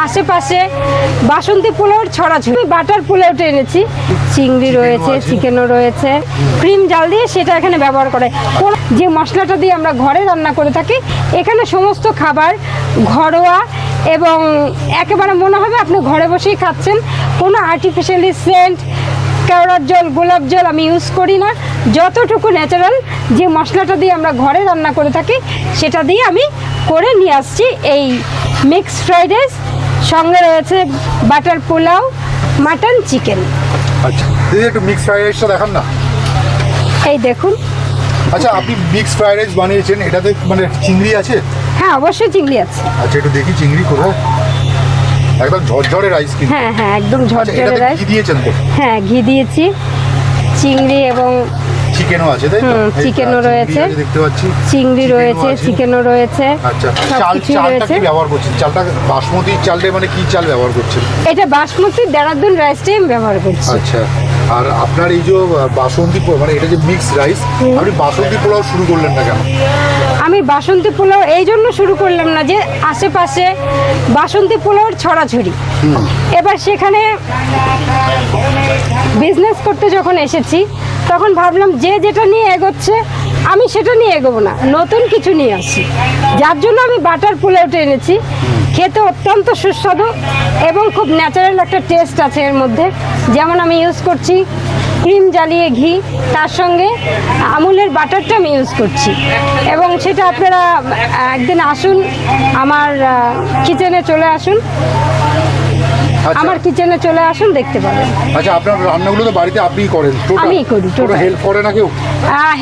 আশেপাশে বাসন্তী পোলাওর ছড়াছড়ি। বাটার পোলাওটা এনেছি, চিংড়ি রয়েছে, চিকেনও রয়েছে, ক্রিম জাল দিয়ে সেটা এখানে ব্যবহার করে। যে মশলাটা দিয়ে আমরা ঘরে রান্না করে থাকি, এখানে সমস্ত খাবার ঘরোয়া এবং একেবারে মনে হবে আপনি ঘরে বসেই খাচ্ছেন। কোনো আর্টিফিশিয়ালি সেন্ট, কেওড়ার জল, গোলাপ জল আমি ইউজ করি না। যতটুকু ন্যাচারাল যে মশলাটা দিয়ে আমরা ঘরে রান্না করে থাকি সেটা দিয়ে আমি করে নিয়ে আসছি এই মিক্সড ফ্রাইড রাইস। সঙ্গে রয়েছে বাটার পোলাও, মাটন, চিকেন। আচ্ছা দিদি একটু মিক্স ফ্রাইড রাইসটা দেখান না। এই দেখুন। আচ্ছা আপনি মিক্স ফ্রাইড রাইস বানিয়েছেন, এটাতে মানে চিংড়ি আছে? হ্যাঁ অবশ্যই চিংড়ি আছে। আচ্ছা একটু দেখি চিংড়ি কোথায়। একদম ঝরঝরে রাইস কিন্তু। হ্যাঁ হ্যাঁ একদম ঝরঝরে রাইস। ঘি দিয়েছেন তো? হ্যাঁ ঘি দিয়েছি, চিংড়ি এবং চিকেনও আছে তাই তো? চিকেনও রয়েছে, দেখতে পাচ্ছি চিংড়ি রয়েছে, চিকেনও রয়েছে। আচ্ছা চালটা কি ব্যবহার করছেন? চালটা বাসমতি চালটা মানে কি চাল ব্যবহার করছেন? এটা বাসমতি দেরাদুন রাইসটাই আমি ব্যবহার করছি। আচ্ছা আর আপনার এই যে বাসন্তী মানে এটা যে মিক্স রাইস, আপনি বাসন্তী পোলাও শুরু করলেন না কেন? আমি বাসন্তী পোলাও এই জন্য শুরু করলাম না যে আশেপাশে বাসন্তী পোলাওর ছড়াছড়ি। এবার সেখানে বিজনেস করতে যখন এসেছি তখন ভাবলাম যে যেটা নিয়ে এগোচ্ছে আমি সেটা নিয়ে এগোবো না, নতুন কিছু নিয়ে আসি। যার জন্য আমি বাটার পোলাওটা এনেছি। খেতে অত্যন্ত সুস্বাদু এবং খুব ন্যাচারাল একটা টেস্ট আছে এর মধ্যে। যেমন আমি ইউজ করছি ক্রিম জ্বালিয়ে ঘি, তার সঙ্গে আমুলের বাটারটা আমি ইউজ করছি। এবং সেটা আপনারা একদিন আসুন, আমার কিচেনে চলে আসুন, আমার কিচেনে চলে আসুন, দেখতে পাবেন। আচ্ছা আপনার রান্নাগুলো তো বাড়িতে আপনিই করেন? আমিই করি। টোটাল হেল্প করে না কেউ?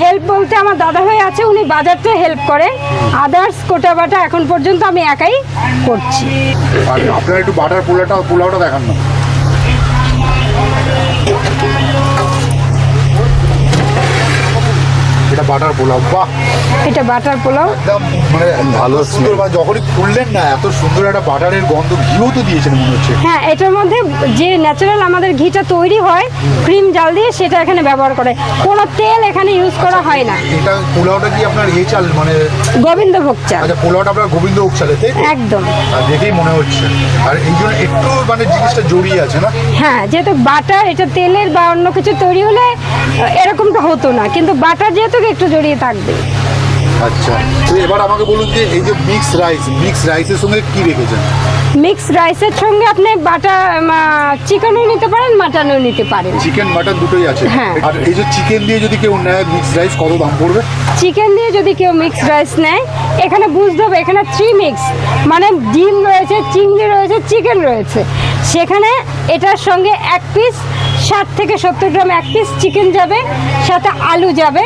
হেল্প বলতে আমার দাদাভাই আছে, উনি বাজারটা হেল্প করে। আদার্স কোটা বাটা এখন পর্যন্ত আমি একাই করছি। আর আপনারা একটু বাটার পোলাওটা দেখান না। এটা বাটার পোলাও। বাহ, এটা বাটার পোলাও একদম মানে ভালো সুন্দর। বা যখনই খুললেন না এত সুন্দর একটা বাটারের গন্ধ। ঘিও তো দিয়েছেন মনে হচ্ছে। হ্যাঁ এটার মধ্যে যে ন্যাচারাল আমাদের ঘিটা তৈরি হয় ক্রিম জাল দিয়ে, সেটা এখানে ব্যবহার করে। কোনো তেল এখানে ইউজ করা হয় না। এটা পোলাওটা কি আপনার এই চাল মানে গোবিন্দভোগ চাল? আচ্ছা পোলাওটা আপনার গোবিন্দভোগ চালে তাই তো? একদম। দেখেই মনে হচ্ছে। আর এই জন্য একটু মানে জিনিসটা জড়িয়ে আছে না? হ্যাঁ যেহেতু বাটার, এটা তেলের বা অন্য কিছু তৈরি হলে এরকমটা হতো না, কিন্তু বাটার যেহেতু একটু জড়িয়ে থাকবে। আচ্ছা তো এবার আমাকে বলুন যে এই যে মিক্স রাইসের সঙ্গে কি রেখেছেন? মিক্স রাইসের সঙ্গে আপনি বাটার চিকেনও নিতে পারেন, মাটনও নিতে পারেন। চিকেন মাটন দুটোই আছে। হ্যাঁ। আর এই যে চিকেন দিয়ে যদি কেউ নেয় মিক্স রাইস কত দাম পড়বে? চিকেন দিয়ে যদি কেউ মিক্স রাইস নেয়, এখানে বুঝতে হবে এখানে 3 মিক্স, মানে ডিম রয়েছে, চিংড়ি রয়েছে, চিকেন রয়েছে। সেখানে এটার সঙ্গে 1 পিস 60 থেকে 70 গ্রাম 1 পিস চিকেন যাবে, সাথে আলু যাবে।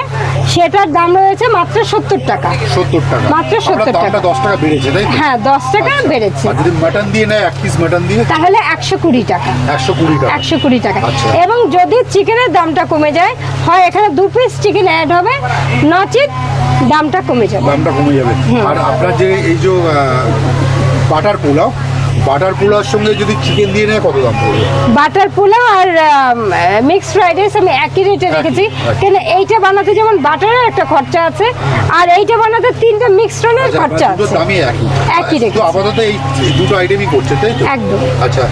সেটার দাম রয়েছে মাত্র 70 টাকা। 70 টাকা মাত্র 70 টাকা। 10 টাকা বেড়েছে তাই তো? হ্যাঁ 10 টাকা বেড়েছে। আর যদি মাটন দিয়ে নেয় 1 পিস মাটন দিয়ে তাহলে 120 টাকা। 120 টাকা। 120 টাকা। আচ্ছা। এবং যদি চিকেনের দামটা কমে যায়, হয় এখানে 2 পিস চিকেন অ্যাড হবে, নচেত দামটা কমে যাবে। দামটা কমে যাবে। আর আপনার যে এই যে বাটার পোলাওর সঙ্গে যদি চিকেন দিয়ে নেয় কত দাম পড়বে? বাটার পোলাও আর মিক্সড ফ্রাইড রাইস আমি একই রেটে রেখেছি। কেন এইটা বানাতে যেমন বাটারের একটা খরচা আছে, আর এইটা বানাতে 3টা মিক্সডের খরচা আছে। দামই একই একই রেখেছি। তো আপাতত এই দুটো আইটেমই করছে তাই তো? একদম। আচ্ছা